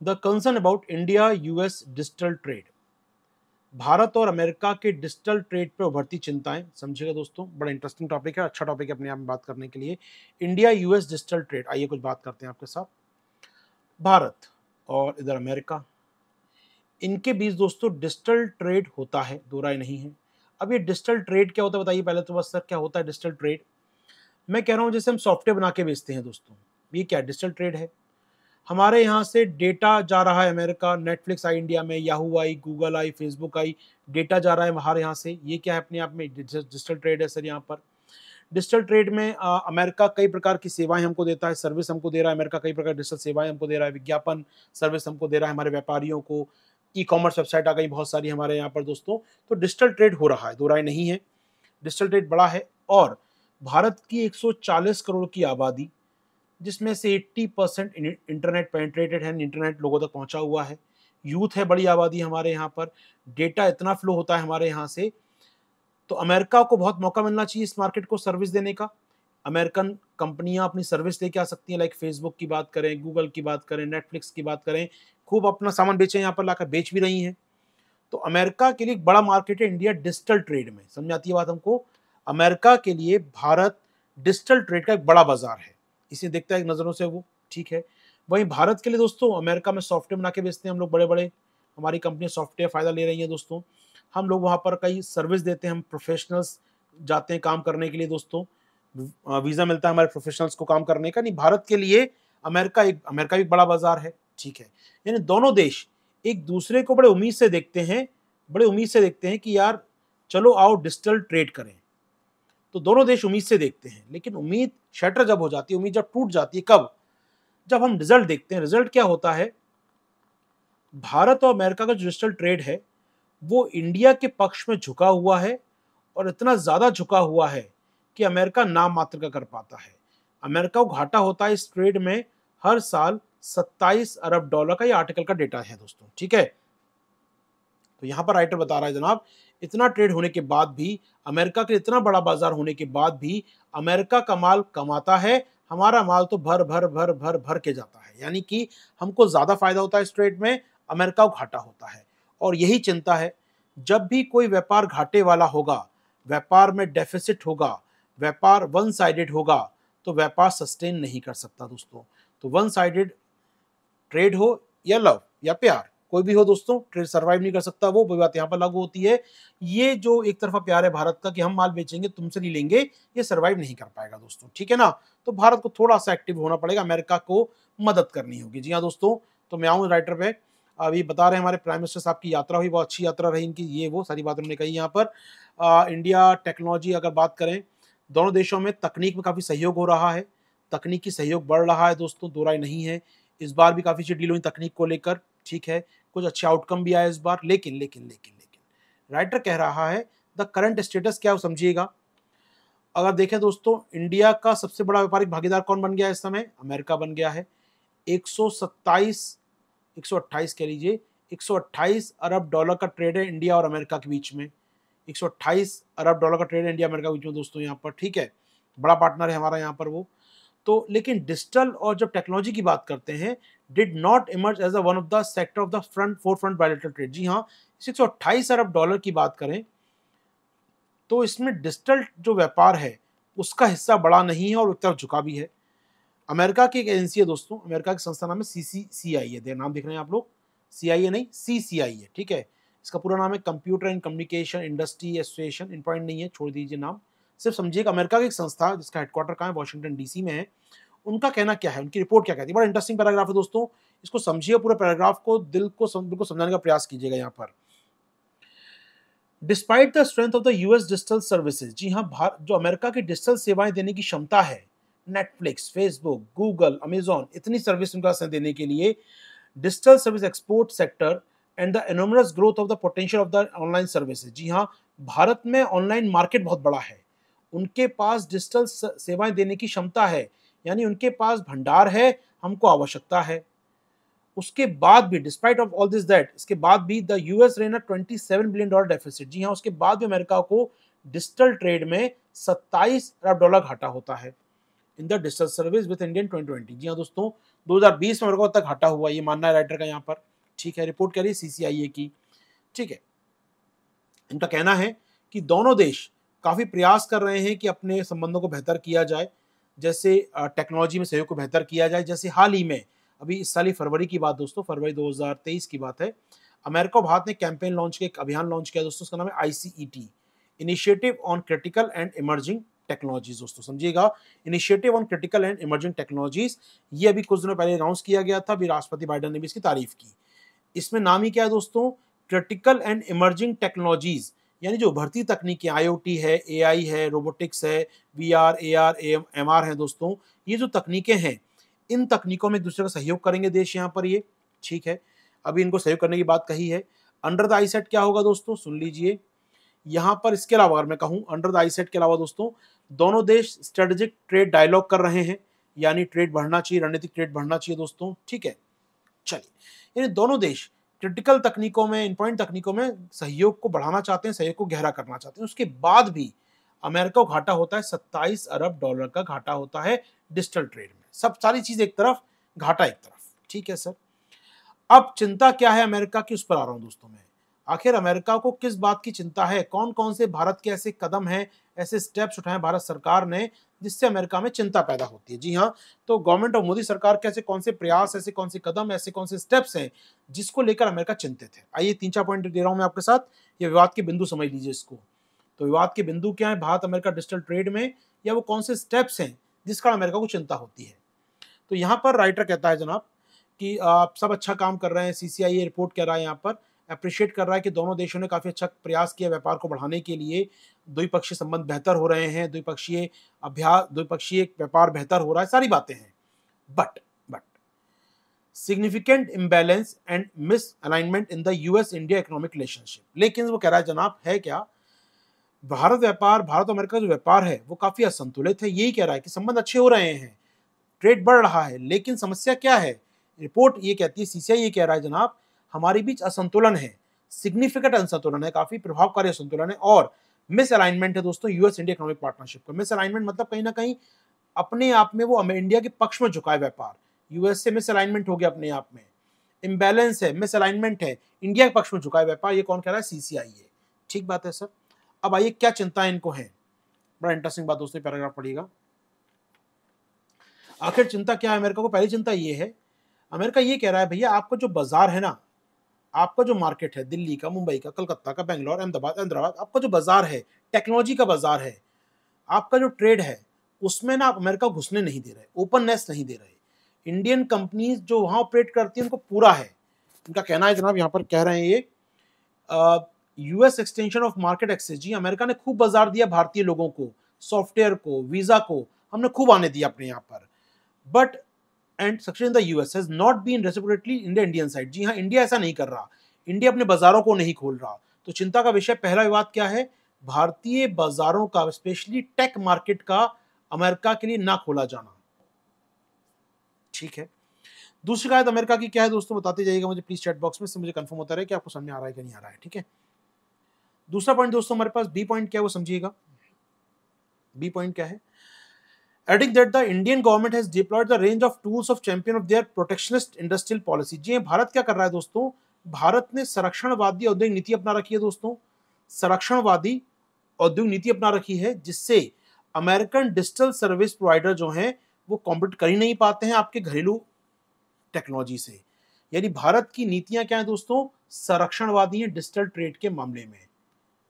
The concern about India US digital trade. Bharat और America के digital trade पर उभरती चिंताएं। समझिएगा दोस्तों, बड़ा इंटरेस्टिंग टॉपिक है, अच्छा टॉपिक है अपने आप में बात करने के लिए। इंडिया यूएस डिजिटल ट्रेड, आइए कुछ बात करते हैं आपके साथ। भारत और इधर अमेरिका, इनके बीच दोस्तों डिजिटल ट्रेड होता है, दो राय नहीं है। अब ये डिजिटल ट्रेड क्या होता है बताइए पहले तो बस सर, क्या होता है डिजिटल ट्रेड? मैं कह रहा हूँ जैसे हम सॉफ्टवेयर बना के बेचते हैं दोस्तों, ये क्या डिजिटल ट्रेड है। हमारे यहाँ से डेटा जा रहा है अमेरिका, नेटफ्लिक्स आई इंडिया में, Yahoo I, Google I, Facebook I, data जा रहा है हमारे यहाँ से। ये क्या है? अपने आप में डिजिटल ट्रेड है सर। यहाँ पर डिजिटल ट्रेड में अमेरिका कई प्रकार की सेवाएं हमको देता है, सर्विस हमको दे रहा है अमेरिका, कई प्रकार की डिजिटल सेवाएं हमको दे रहा है, विज्ञापन सर्विस हमको दे रहा है हमारे व्यापारियों को। ई कॉमर्स वेबसाइट आ गई बहुत सारी हमारे यहाँ पर दोस्तों। तो डिजिटल ट्रेड हो रहा है, दो राय नहीं है, डिजिटल ट्रेड बड़ा है। और भारत की 140 करोड़ की आबादी, जिसमें से 80% इंटरनेट पेनिट्रेटेड है, इंटरनेट लोगों तक पहुंचा हुआ है। यूथ है, बड़ी आबादी हमारे यहाँ पर, डेटा इतना फ्लो होता है हमारे यहाँ से। तो अमेरिका को बहुत मौका मिलना चाहिए इस मार्केट को सर्विस देने का। अमेरिकन कंपनियां अपनी सर्विस लेके आ सकती हैं, लाइक फेसबुक की बात करें, गूगल की बात करें, नेटफ्लिक्स की बात करें, खूब अपना सामान बेचें, यहाँ पर लाकर बेच भी रही हैं। तो अमेरिका के लिए एक बड़ा मार्केट है इंडिया डिजिटल ट्रेड में, समझ आती है बात हमको। अमेरिका के लिए भारत डिजिटल ट्रेड का एक बड़ा बाजार है, इसे देखता है एक नज़रों से वो, ठीक है। वहीं भारत के लिए दोस्तों, अमेरिका में सॉफ्टवेयर बना के बेचते हैं हम लोग, बड़े बड़े हमारी कंपनी सॉफ्टवेयर फ़ायदा ले रही है दोस्तों। हम लोग वहाँ पर कई सर्विस देते हैं, हम प्रोफेशनल्स जाते हैं काम करने के लिए दोस्तों, वीज़ा मिलता है हमारे प्रोफेशनल्स को काम करने का। नहीं, भारत के लिए अमेरिका भी एक बड़ा बाजार है, ठीक है। यानी दोनों देश एक दूसरे को बड़े उम्मीद से देखते हैं, कि यार चलो आओ डिजिटल ट्रेड करें। तो दोनों देश उम्मीद से देखते हैं, लेकिन उम्मीद शटर जब हो जाती है, उम्मीद जब टूट जाती है, कब? जब हम रिजल्ट देखते हैं। रिजल्ट क्या होता है? भारत और अमेरिका का जो डिजिटल ट्रेड है वो इंडिया के पक्ष में झुका हुआ है, और इतना ज्यादा झुका हुआ है कि अमेरिका नाम मात्र का कर पाता है। अमेरिका को घाटा होता है इस ट्रेड में हर साल 27 अरब डॉलर का। ये आर्टिकल का डेटा है दोस्तों, ठीक है। तो यहां पर राइटर बता रहा है जनाब, इतना ट्रेड होने के बाद भी, अमेरिका के इतना बड़ा बाजार होने के बाद भी अमेरिका का माल कमाता है, हमारा माल तो भर भर भर भर भर के जाता है। यानी कि हमको ज्यादा फायदा होता है इस ट्रेड में, अमेरिका को घाटा होता है। और यही चिंता है, जब भी कोई व्यापार घाटे वाला होगा, व्यापार में डेफिसिट होगा, व्यापार वन साइडेड होगा, तो व्यापार सस्टेन नहीं कर सकता दोस्तों। तो वन साइडेड ट्रेड हो या लव या प्यार, कोई भी हो दोस्तों, ट्रेड सर्वाइव नहीं कर सकता। वो बात यहाँ पर लागू होती है। ये जो एक तरफा प्यार है भारत का कि हम माल बेचेंगे तुमसे नहीं लेंगे, ये सर्वाइव नहीं कर पाएगा दोस्तों, ठीक है ना। तो भारत को थोड़ा सा एक्टिव होना पड़ेगा, अमेरिका को मदद करनी होगी। जी हाँ दोस्तों, तो मैं आऊँ राइटर पे। अभी बता रहे हैं हमारे प्राइम मिनिस्टर साहब की यात्रा हुई, बहुत अच्छी यात्रा रही इनकी, ये वो सारी बात उन्होंने कही। यहाँ पर इंडिया टेक्नोलॉजी अगर बात करें, दोनों देशों में तकनीक में काफ़ी सहयोग हो रहा है, तकनीकी सहयोग बढ़ रहा है दोस्तों, दो राय नहीं है। इस बार भी काफ़ी अच्छी डील हुई तकनीक को लेकर, ठीक है, कुछ अच्छे आउटकम भी आए इस बार। लेकिन लेकिन लेकिन लेकिन राइटर कह रहा है द करंट स्टेटस क्या हो, समझिएगा। अगर देखें दोस्तों, इंडिया का सबसे बड़ा व्यापारिक भागीदार कौन बन गया है इस समय? अमेरिका बन गया है। 128 कह लीजिए, 128 अरब डॉलर का ट्रेड है इंडिया और अमेरिका के बीच में। 128 अरब डॉलर का ट्रेड है इंडिया अमेरिका के बीच में दोस्तों यहाँ पर, ठीक है। बड़ा पार्टनर है हमारा यहाँ पर वो। तो लेकिन डिजिटल और जब टेक्नोलॉजी की बात करते हैं, did not emerge as a one of the sector of the forefront bilateral trade. जी हाँ, 128 अरब डॉलर की बात करें तो इसमें डिजिटल जो व्यापार है उसका हिस्सा बड़ा नहीं है, और एक तरफ झुका भी है। अमेरिका की एक एजेंसी है दोस्तों, अमेरिका की संस्था नाम है CCCI है, नाम देख रहे हैं आप लोग, CIA नहीं CCI है, ठीक है। इसका पूरा नाम है computer and communication industry association. In point नहीं है, छोड़ दीजिए नाम, सिर्फ समझिएगा अमेरिका की एक संस्था जिसका हेडक्वार्टर कहाँ है, वॉशिंगटन DC में है। उनका कहना क्या है, उनकी रिपोर्ट क्या कहती है, बड़ा इंटरेस्टिंग पैराग्राफ है दोस्तों, इसको समझिए पूरे पैराग्राफ को, दिल को बिल्कुल समझाने का प्रयास कीजिएगा यहाँ पर। Despite the strength of the US digital services, जी हाँ, जो अमेरिका की डिजिटल सेवाएं देने की क्षमता है, नेटफ्लिक्स, फेसबुक, गूगल, अमेजॉन, इतनी सर्विस उनका देने के लिए, digital service export sector and the enormous growth of the potential of the online services. जी हाँ, भारत में ऑनलाइन मार्केट बहुत बड़ा है, उनके पास डिजिटल सेवाएं देने की क्षमता है, यानी उनके पास भंडार है, हमको आवश्यकता है। उसके बाद भी, despite of all this that, इसके बाद भी the US ran 27 billion dollar deficit. जी हाँ, उसके बाद भी अमेरिका को डिजिटल ट्रेड में 27 अरब डॉलर घाटा होता है in the digital service with Indian 2020। जी हाँ दोस्तों, 2020 में अमेरिका तक घाटा हुआ, ये मानना है राइटर का यहाँ पर। ठीक है, रिपोर्ट कह रही है CCIA की। ठीक है, इनका कहना है कि दोनों देश काफी प्रयास कर रहे हैं कि अपने संबंधों को बेहतर किया जाए, जैसे टेक्नोलॉजी में सहयोग को बेहतर किया जाए। जैसे हाल ही में, अभी इस साल ही फरवरी की बात दोस्तों, फरवरी 2023 की बात है, अमेरिका और भारत ने कैंपेन लॉन्च किया, एक अभियान लॉन्च किया दोस्तों, उसका नाम है ICET, initiative on critical and emerging technologies. दोस्तों समझिएगा, initiative on critical and emerging technologies, ये अभी कुछ दिनों पहले अनाउंस किया गया था, अभी राष्ट्रपति बाइडेन ने भी इसकी तारीफ की। इसमें नाम ही क्या है दोस्तों, क्रिटिकल एंड इमर्जिंग टेक्नोलॉजीज, यानी जो उभरती तकनीकें, IoT है, AI है, रोबोटिक्स है, VR, AR, MR है दोस्तों, ये जो तकनीकें हैं, इन तकनीकों में एक दूसरे का सहयोग करेंगे देश यहाँ पर ये। ठीक है, अभी इनको सहयोग करने की बात कही है। अंडर द आईसेट क्या होगा दोस्तों, सुन लीजिए यहाँ पर। इसके अलावा अगर मैं कहूँ, अंडर द आईसेट के अलावा दोस्तों, दोनों देश स्ट्रेटेजिक ट्रेड डायलॉग कर रहे हैं, यानी ट्रेड बढ़ना चाहिए, रणनीतिक ट्रेड बढ़ना चाहिए दोस्तों। ठीक है, चलिए, यानी दोनों देश क्रिटिकल तकनीकों में, इंपॉर्टेंट तकनीकों में सहयोग को बढ़ाना चाहते हैं, सहयोग को गहरा करना चाहते हैं। उसके बाद भी अमेरिका को घाटा होता है, $27 अरब का घाटा होता है डिजिटल ट्रेड में। सब सारी चीज एक तरफ, घाटा एक तरफ। ठीक है सर, अब चिंता क्या है अमेरिका की, उस पर आ रहा हूं दोस्तों मैं। आखिर अमेरिका को किस बात की चिंता है, कौन कौन से भारत के ऐसे कदम हैं, ऐसे स्टेप्स उठाए भारत सरकार ने जिससे अमेरिका में चिंता पैदा होती है। जी हाँ, तो गवर्नमेंट ऑफ मोदी सरकार के ऐसे कौन से प्रयास, ऐसे कौन से कदम, ऐसे कौन से स्टेप्स हैं जिसको लेकर अमेरिका चिंतित है। आइए 3-4 पॉइंट दे रहा हूं मैं आपके साथ, ये विवाद के बिंदु समझ लीजिए इसको। तो विवाद के बिंदु क्या है भारत अमेरिका डिजिटल ट्रेड में, या वो कौन से स्टेप्स हैं जिसका अमेरिका को चिंता होती है। तो यहाँ पर राइटर कहता है जनाब कि आप सब अच्छा काम कर रहे हैं, CCIA रिपोर्ट कह रहा है यहाँ पर, अप्रिशिएट कर रहा है कि दोनों देशों ने काफी अच्छा प्रयास किया व्यापार को बढ़ाने के लिए, द्विपक्षीय संबंध बेहतर हो रहे हैं, द्विपक्षीय व्यापार बेहतर हो रहा है, सारी बातें हैं। But significant imbalance and miss alignment in the US India economic relationship. लेकिन वो कह रहा है जनाब है क्या, भारत और अमेरिका जो व्यापार है वो काफी असंतुलित है। यही कह रहा है कि संबंध अच्छे हो रहे हैं, ट्रेड बढ़ रहा है, लेकिन समस्या क्या है, रिपोर्ट ये कहती है, CCIA ये कह रहा है जनाब, हमारे बीच असंतुलन है, सिग्निफिकेंट असंतुलन है, काफी प्रभावकारी असंतुलन है, और मिस अलाइनमेंट है दोस्तों US इंडिया इकोनॉमिक पार्टनरशिप का। मिस अलाइनमेंट मतलब कहीं ना कहीं अपने आप में वो इंडिया के पक्ष में झुका है व्यापार, US से मिस अलाइनमेंट हो गया अपने आप में, इम्बैलेंस है, मिस अलाइनमेंट है, इंडिया के पक्ष में झुका है व्यापार। ये कौन कह रहा है, CCIA। ठीक बात है सर। अब आइए क्या चिंता इनको है, बड़ा इंटरेस्टिंग बात दोस्तों, पैराग्राफ पढ़िएगा। आखिर चिंता क्या है अमेरिका को, पहली चिंता ये है, अमेरिका ये कह रहा है भैया आपका जो बाजार है ना, आपका जो मार्केट है, दिल्ली का, मुंबई का, कलकत्ता का, बेंगलोर, अहमदाबाद, आपका जो बाजार है, टेक्नोलॉजी का बाजार है, आपका जो ट्रेड है, उसमें ना आप अमेरिका घुसने नहीं दे रहे, ओपननेस नहीं दे रहे। इंडियन कंपनीज जो वहां ऑपरेट करती है उनको पूरा है, इनका कहना है जनाब, यहाँ पर कह रहे हैं ये US extension of market access. जी, अमेरिका ने खूब बाजार दिया भारतीय लोगों को, सॉफ्टवेयर को, वीजा को, हमने खूब आने दिया अपने यहाँ पर। But and success in the US has not been reciprocately in the Indian side. जी हाँ, इंडिया ऐसा नहीं कर रहा, इंडिया अपने बाजारों को नहीं खोल रहा। तो चिंता का विषय, पहला विवाद क्या है, भारतीय बाजारों का, स्पेशली टेक मार्केट का अमेरिका के लिए ना खोला जाना। ठीक है, दूसरी बात अमेरिका की क्या है दोस्तों, बताते जाइएगा मुझे प्लीज चैट बॉक्स में, से मुझे कंफर्म होता रहे कि आपको समझ में आ रहा है कि नहीं आ रहा है। ठीक है, दूसरा पॉइंट दोस्तों हमारे पास, बी पॉइंट क्या है वो समझिएगा। बी पॉइंट क्या है, adding that the Indian government has deployed the range of tools of champion of their protectionist industrial policy। जी भारत क्या कर रहा है दोस्तों, भारत ने संरक्षणवादी औद्योगिक नीति अपना रखी है दोस्तों, संरक्षणवादी औद्योगिक नीति अपना रखी है, जिससे अमेरिकन डिजिटल सर्विस प्रोवाइडर जो हैं वो कॉम्पिट कर ही नहीं पाते हैं आपके घरेलू टेक्नोलॉजी से। यानी भारत की नीतियां क्या है दोस्तों, संरक्षणवादी हैं डिजिटल ट्रेड के मामले में।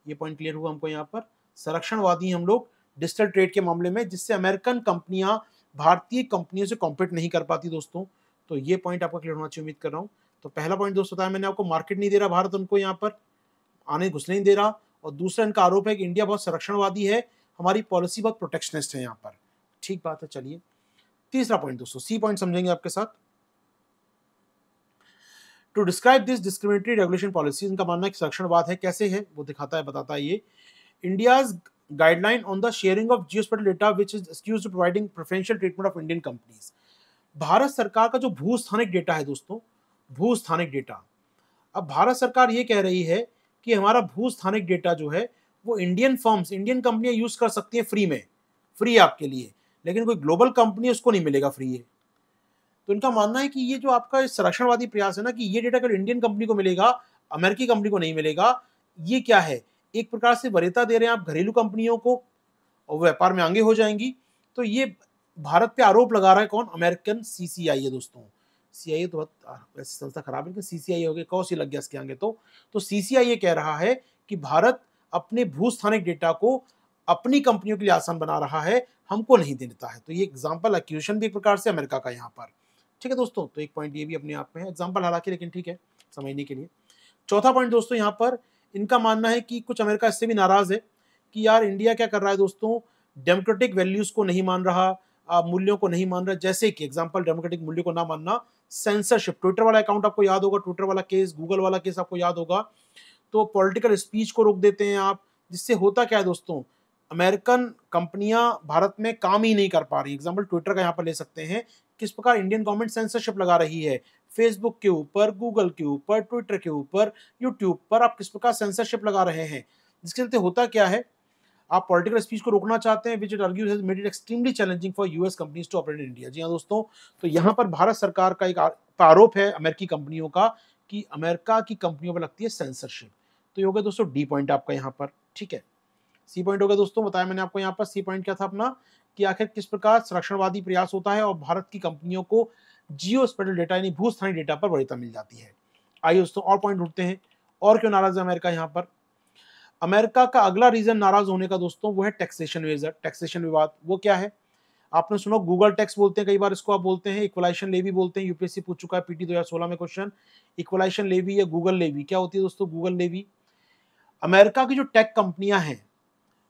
ये पॉइंट क्लियर हुआ हमको, यहाँ पर संरक्षणवादी हम लोग डिजिटल ट्रेड के मामले में, जिससे अमेरिकन कंपनियां भारतीय कंपनियों से कॉम्पीट नहीं कर पाती दोस्तों। तो ये पॉइंट आपका क्लियर होना चाहिए, उम्मीद कर रहा हूं। तो पहला पॉइंट दोस्तों बताया मैंने आपको, मार्केट नहीं दे रहा भारत उनको, यहाँ पर आने घुसने नहीं दे रहा। और दूसरा इनका आरोप है कि इंडिया बहुत संरक्षणवादी है, हमारी पॉलिसी बहुत प्रोटेक्शनिस्ट है यहाँ पर। ठीक बात है, चलिए तीसरा पॉइंट दोस्तों, सी पॉइंट समझेंगे आपके साथ। To describe this discriminatory regulation policy, इनका मानना है कि संरक्षणवाद है, कैसे है वो दिखाता है, बताता है ये। India's guideline on the sharing of geospatial data which is accused of providing preferential treatment of Indian companies। Bharat सरकार का जो भूस्थानिक डेटा है दोस्तों, भूस्थानिक डेटा, अब भारत सरकार ये कह रही है कि हमारा भूस्थानिक डेटा जो है वो इंडियन फर्म्स, इंडियन कंपनियां यूज कर सकती हैं फ्री में, फ्री आपके लिए, लेकिन कोई ग्लोबल कंपनी उसको नहीं मिलेगा फ्री है। तो इनका मानना है कि ये जो आपका संरक्षणवादी प्रयास है ना, कि ये डेटा केवल इंडियन कंपनी को मिलेगा, अमेरिकी कंपनी को नहीं मिलेगा, ये क्या है, एक प्रकार से वरीयता दे रहे हैं आप घरेलू कंपनियों को और व्यापार में आगे हो जाएंगी। तो ये भारत पे आरोप लगा रहा है कौन, अमेरिकन सीसीआई है दोस्तों। सीआईए तो बहुत वैसे संस्था खराब है, लेकिन सीसीआई हो गया, कौन सी लग गया इसके आगे। तो सीसीआई ये कह रहा है कि भारत अपने भूस्थानिक डेटा को अपनी कंपनियों के लिए आसान बना रहा है, हमको नहीं देता है। तो ये एग्जाम्पल एक्यूजेशन भी एक प्रकार से अमेरिका का यहाँ पर। ठीक है दोस्तों, तो एक पॉइंट ये भी अपने आप में है एग्जाम्पल हालांकि, लेकिन ठीक है समझने के लिए। चौथा पॉइंट दोस्तों यहाँ पर इनका मानना है कि कुछ अमेरिका इससे भी नाराज है कि यार इंडिया क्या कर रहा है दोस्तों, डेमोक्रेटिक वैल्यूज को नहीं मान रहा, मूल्यों को नहीं मान रहा। जैसे कि एग्जांपल, डेमोक्रेटिक मूल्यों को ना मानना, सेंसरशिप, ट्विटर वाला अकाउंट आपको याद होगा, ट्विटर वाला केस, गूगल वाला केस आपको याद होगा। तो पॉलिटिकल स्पीच को रोक देते हैं आप, जिससे होता क्या है दोस्तों, अमेरिकन कंपनियां भारत में काम ही नहीं कर पा रही। एग्जांपल ट्विटर का यहाँ पर ले सकते हैं, किस प्रकार इंडियन गवर्नमेंट सेंसरशिप लगा रही है फेसबुक के ऊपर, गूगल के ऊपर, ट्विटर के ऊपर, यूट्यूब पर आप किस प्रकार सेंसरशिप लगा रहे हैं। जिसके चलते होता क्या है, आप पॉलिटिकल स्पीच को रोकना चाहते हैं, which it argues has made it extremely challenging for US companies to operate in India. जी हाँ दोस्तों, तो यहाँ पर भारत सरकार का एक आरोप है अमेरिकी कंपनियों का कि अमेरिका की कंपनियों पर लगती है सेंसरशिप। तो ये हो गया दोस्तों डी पॉइंट आपका यहाँ पर। ठीक है, सी पॉइंट हो गया दोस्तों, बताया मैंने आपको यहाँ पर। सी पॉइंट क्या था अपना, कि आखिर किस प्रकार संरक्षणवादी प्रयास होता है और भारत की कंपनियों को जियो स्पेटियल डेटा यानी भूस्थानिक डेटा पर वरीयता मिल जाती है। आइए दोस्तों और पॉइंट ढूंढते हैं, और क्यों नाराज है अमेरिका यहाँ पर। अमेरिका का अगला रीजन नाराज होने का दोस्तों वो है टैक्सेशन मेजर, टैक्सेशन विवाद। वो क्या है, आपने सुनो गूगल टैक्स बोलते हैं, कई बार इसको आप बोलते हैं इक्वलाइजेशन लेवी बोलते हैं, यूपीएससी पूछ चुका है पीटी 2016 में क्वेश्चन, इक्वलाइजेशन लेवी या गूगल लेवी। क्या होती है दोस्तों गूगल लेवी, अमेरिका की जो टेक कंपनियां हैं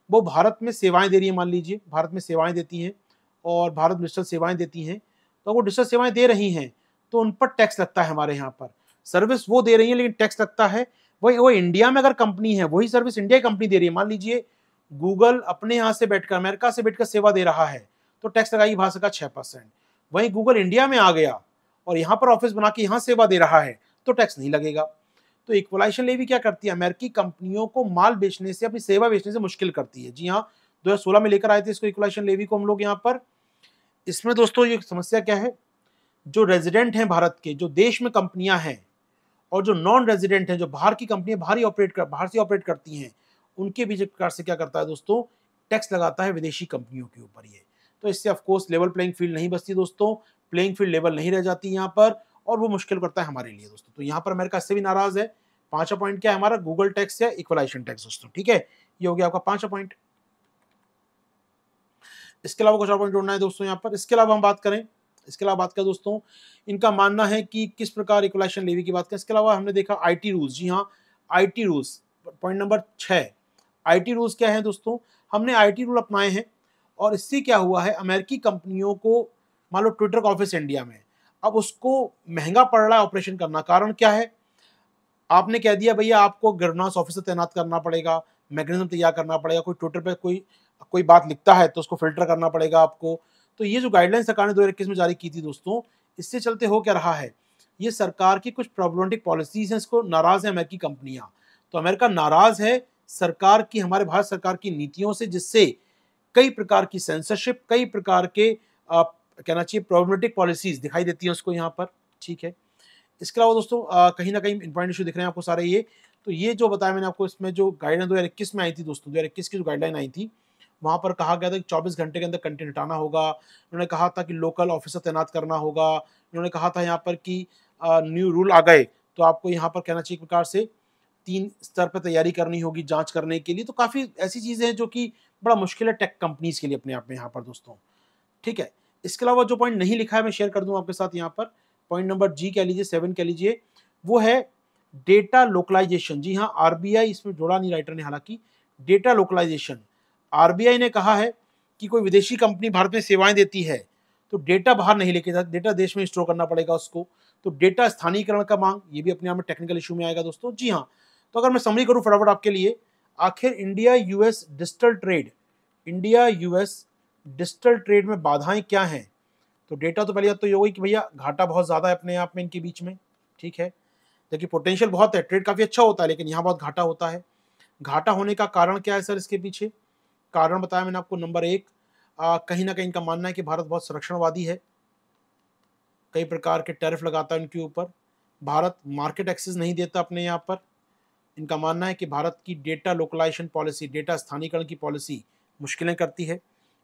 वो भारत में सेवाएं दे रही है, मान लीजिए भारत में सेवाएं देती हैं और भारत डिजिटल सेवाएं देती हैं, तो वो डिजिटल सेवाएं दे रही हैं तो उन पर टैक्स लगता है हमारे यहाँ पर। सर्विस वो दे रही है लेकिन टैक्स लगता है। वही वो इंडिया में अगर कंपनी है, वही सर्विस इंडिया की कंपनी दे रही है, मान लीजिए गूगल अपने यहाँ से बैठकर अमेरिका से बैठकर सेवा दे रहा है तो टैक्स लगाएगी भारत सरकार 6%। वहीं गूगल इंडिया में आ गया और यहाँ पर ऑफिस बना के यहाँ सेवा दे रहा है तो टैक्स नहीं लगेगा। तो इक्वलाइजेशन लेवी क्या करती है, अमेरिकी कंपनियों को माल बेचने से, अपनी सेवा बेचने से मुश्किल करती है। जी हाँ, 2016 में लेकर आए थे इसको इक्वलाइजेशन लेवी को हम लोग यहाँ पर। इसमें दोस्तों ये समस्या क्या है, जो रेजिडेंट हैं भारत के, जो देश में कंपनियां हैं, और जो नॉन रेजिडेंट हैं, जो बाहर की कंपनियां बाहर से ऑपरेट करती हैं, उनके बीच एक प्रकार से क्या करता है दोस्तों, टैक्स लगाता है विदेशी कंपनियों के ऊपर ये। तो इससे ऑफकोर्स लेवल प्लेइंग फील्ड नहीं बचती दोस्तों, प्लेइंग फील्ड लेवल नहीं रह जाती यहाँ पर, और वो मुश्किल करता है हमारे लिए दोस्तों। तो यहाँ पर अमेरिका इससे भी नाराज है। पांचवा पॉइंट क्या है हमारा, गूगल टैक्स या इक्वलाइजेशन टैक्स दोस्तों। ठीक है, ये हो गया आपका पांचवा पॉइंट। इसके अलावा कुछ और पॉइंट जोड़ना है दोस्तों यहाँ पर। इसके अलावा हम बात करें, इसके अलावा बात करें दोस्तों, इनका मानना है कि किस प्रकार इक्वलाइजेशन लेवी की बात करें। इसके अलावा हमने देखा आईटी रूल्स। जी हाँ, IT rules, point number 6। IT rules क्या है दोस्तों, हमने आईटी रूल अपनाए हैं और इससे क्या हुआ है, अमेरिकी कंपनियों को, मान लो ट्विटर का ऑफिस इंडिया में, अब उसको महंगा पड़ रहा है ऑपरेशन करना। कारण क्या है, आपने कह दिया भैया आपको गवर्नेंस ऑफिसर तैनात करना पड़ेगा, मैकेनिज्म तैयार करना पड़ेगा, कोई ट्विटर पे कोई बात लिखता है तो उसको फिल्टर करना पड़ेगा आपको। तो ये जो गाइडलाइन सरकार ने 2021 में जारी की थी दोस्तों, इससे चलते हो क्या रहा है, ये सरकार की कुछ प्रॉब्लमेटिक पॉलिसीज हैं, इसको नाराज है अमेरिकी कंपनियां। तो अमेरिका नाराज है सरकार की, हमारे भारत सरकार की नीतियों से, जिससे कई प्रकार की सेंसरशिप, कई प्रकार के कहना चाहिए प्रॉब्लमेटिक पॉलिसीज दिखाई देती हैं उसको यहाँ पर। ठीक है, इसके अलावा दोस्तों कहीं ना कहीं इंपॉर्टेंट इशू दिख रहे हैं आपको सारे ये। तो ये जो बताया मैंने आपको, इसमें जो गाइडलाइन 2021 में आई थी दोस्तों, 2021 की जो गाइडलाइन आई थी, वहाँ पर कहा गया था कि 24 घंटे के अंदर कंटेंट हटाना होगा। उन्होंने कहा था कि लोकल ऑफिसर तैनात करना होगा। उन्होंने कहा था यहाँ पर कि न्यू रूल आ गए तो आपको यहाँ पर कहना चाहिए एक प्रकार से 3 स्तर पर तैयारी करनी होगी जांच करने के लिए। तो काफ़ी ऐसी चीज़ें हैं जो कि बड़ा मुश्किल है टेक कंपनीज के लिए अपने आप में यहाँ पर दोस्तों। ठीक है, इसके अलावा जो पॉइंट नहीं लिखा है मैं शेयर कर दूँ आपके साथ यहाँ पर, पॉइंट नंबर जी कह लीजिए, 7 कह लीजिए, वो है डेटा लोकलाइजेशन। जी हाँ, आरबीआई इसमें जोड़ा नहीं राइटर ने, हालांकि डेटा लोकलाइजेशन, आरबीआई ने कहा है कि कोई विदेशी कंपनी भारत में सेवाएं देती है तो डेटा बाहर नहीं लेके जाता, डेटा देश में स्टोर करना पड़ेगा उसको। तो डेटा स्थानीयकरण का मांग, ये भी अपने आप में टेक्निकल इशू में आएगा दोस्तों। जी हाँ, तो अगर मैं समरी करूँ फटाफट आपके लिए, आखिर India US digital trade, India US digital trade में बाधाएं क्या हैं। तो डेटा तो पहले बात तो ये हुई कि भैया घाटा बहुत ज़्यादा है अपने आप में इनके बीच में। ठीक है, देखिए पोटेंशियल बहुत है, ट्रेड काफ़ी अच्छा होता है, लेकिन यहाँ बहुत घाटा होता है। घाटा होने का कारण क्या है सर इसके पीछे, कारण बताया मैंने आपको। नंबर 1, कहीं ना कहीं इनका मानना है कि भारत बहुत संरक्षणवादी है। कई प्रकार के टैरिफ लगाता है उनके ऊपर। भारत मार्केट एक्सेस नहीं देता अपने यहाँ पर। इनका मानना है कि भारत की डेटा लोकलाइजेशन पॉलिसी, डेटा स्थानीयकरण की पॉलिसी मुश्किलें करती है।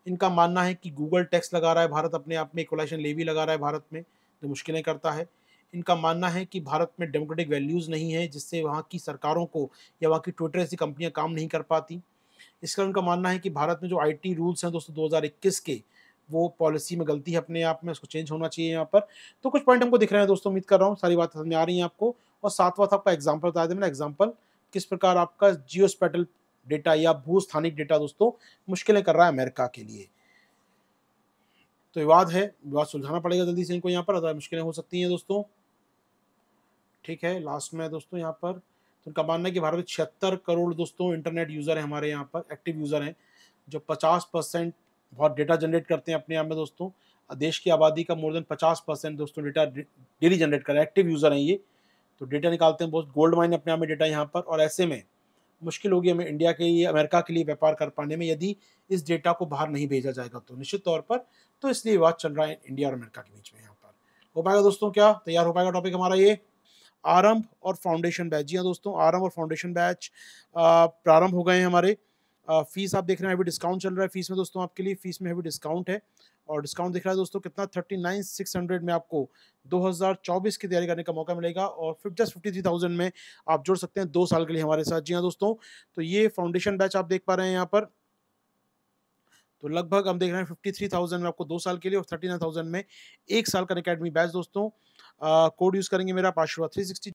इनका मानना है कि गूगल टैक्स लगा रहा है भारत अपने आप में, इक्वलाइजेशन लेवी लगा रहा है भारत में, जो मुश्किलें करता है। इनका मानना है कि भारत में डेमोक्रेटिक वैल्यूज़ नहीं है, जिससे वहाँ की सरकारों को या वहाँ की ट्विटर जैसी कंपनियाँ काम नहीं कर पाती। इसका उनका मानना है कि भारत में जो आईटी रूल्स हैं दोस्तों 2021 के, वो पॉलिसी में गलती है अपने आप में, उसको चेंज होना चाहिए यहाँ पर। तो कुछ पॉइंट हमको दिख रहे हैं दोस्तों, उम्मीद कर रहा हूँ सारी बातें समझ में आ रही हैं आपको। और साथ आपका एग्जाम्पल बता दें, मैंने एग्जाम्पल किस प्रकार आपका जियो स्पेटल डेटा या भू स्थानिक डेटा दोस्तों मुश्किलें कर रहा है अमेरिका के लिए। तो विवाद है, विवाद सुलझाना पड़ेगा जल्दी से इनको यहाँ पर, अगर मुश्किलें हो सकती हैं दोस्तों। ठीक है, लास्ट में दोस्तों यहाँ पर तो उनका मानना है कि भारत में 76 करोड़ दोस्तों इंटरनेट यूज़र हैं हमारे यहाँ पर, एक्टिव यूज़र हैं, जो 50% बहुत डेटा जनरेट करते हैं अपने आप में दोस्तों। देश की आबादी का मोर देन 50% दोस्तों डेटा डेली जनरेट कर रहे हैं, एक्टिव यूज़र हैं ये। तो डेटा निकालते हैं, बहुत गोल्ड माइन अपने आप में डेटा यहाँ पर। और ऐसे में मुश्किल होगी हमें इंडिया के लिए, अमेरिका के लिए व्यापार कर पाने में, यदि इस डेटा को बाहर नहीं भेजा जाएगा तो निश्चित तौर पर। तो इसलिए विवाद चल रहा है इंडिया और अमेरिका के बीच में यहाँ पर। हो पाएगा दोस्तों, क्या तैयार हो पाएगा टॉपिक हमारा ये? आरंभ और फाउंडेशन बैच, जी हाँ दोस्तों, आरंभ और फाउंडेशन बैच प्रारंभ हो गए हैं हमारे। फीस आप देख रहे हैं अभी डिस्काउंट चल रहा है फीस में दोस्तों, आपके लिए फीस में अभी डिस्काउंट है। और डिस्काउंट दिख रहा है दोस्तों कितना, 39,600 में आपको 2024 की तैयारी करने का मौका मिलेगा। और फिर जस्ट 53,000 में आप जुड़ सकते हैं 2 साल के लिए हमारे साथ। जी हाँ दोस्तों, तो ये फाउंडेशन बैच आप देख पा रहे हैं यहाँ पर। तो लगभग हम देख रहे हैं 53,000 में आपको 2 साल के लिए, और 39,000 में 1 साल का अकेडमी बैच दोस्तों। कोड यूज़ करेंगे मेरा पाशवा 360